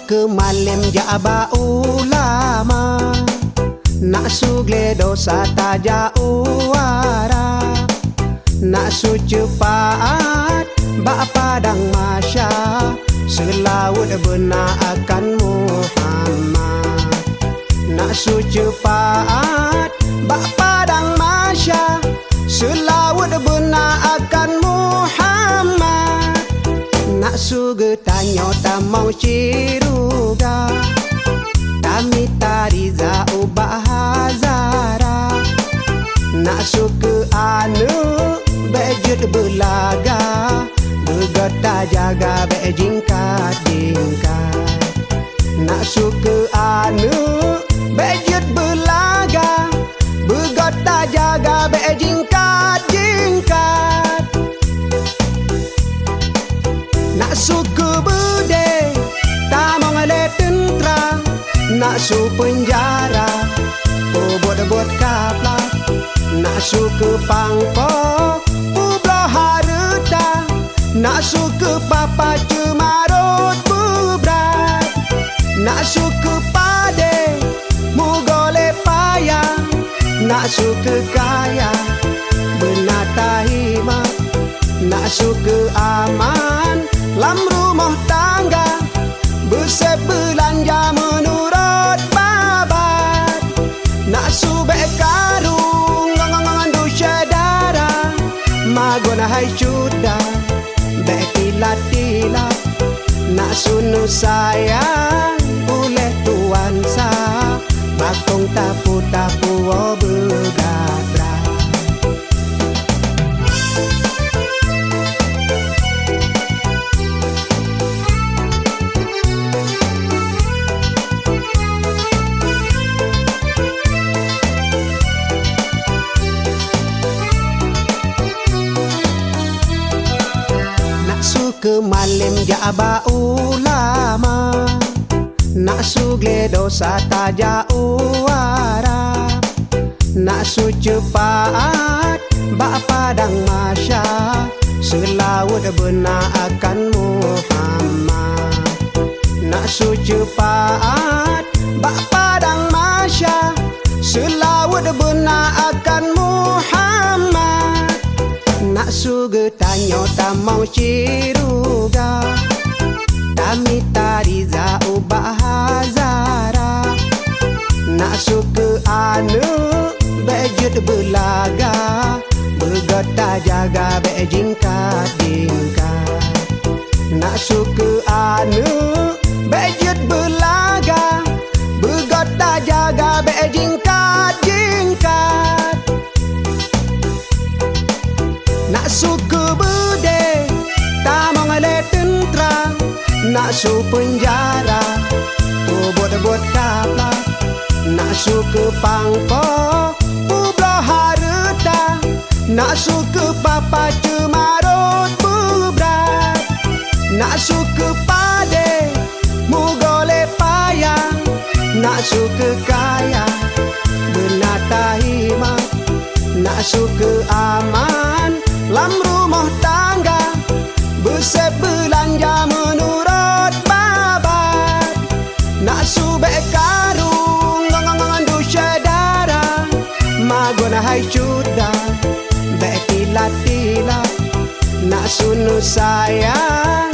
ke malam jaba ulama, nak sugle dosa taja uara, nak su cepat bak padang masya, selawat benar akan Muhammad. Nak su cepat bak padang masya, selawat benar akan Muhammad. Nak suge tanyo tamau ciruga, kami tariza ubah hazara. Nak suke anu bejut belaga, begota jaga bejingkat jingkat. Nak suke anu bejut belaga, begota jaga bejingkat jingkat. Nak suke bude tamang le tentra, nak su penjara buat kapla. Nak suke pangpo ublah harta, nak suke papa cemarut bubrat. Nak suke pade mugole payah, nak suke kaya benar tahima. Nak suke aman lam rumah tangga, besep belanja menurut babat. Nak subek karung ngangandu syadara, magona hai cuda bekilat-kilat. Nak sunu sayang oleh tuan sa, bakong tapu-tapu begadra. Ke malam jaba ulama, nak sugle dosa taja uara, nak su cepat bak padang masya, selawat benar akan Muhammad. Nak su cepat bak padang masya, selawat benar akan Muhammad. Nak suge tanyo tamau ciruga, kami tariza ubah hazara. Nak suke anu bejut belaga, begota jaga bejingkat jingkat. Nak suke anu bejut belaga, begota jaga bejingkat jingkat. Nak suke bude tamang le tentra, nak su penjara buat kapla. Nak suke pangpo ublah harta, nak suke papa cemarut bubrat. Nak suke pade mugole payah, nak suke kaya benar tahima. Nak suke aman lam rumah tangga, besep belanja menurut babat. Nak subek karung ngangandu syadara, magona hai cuda bekilat-kilat. Nak sunu sayang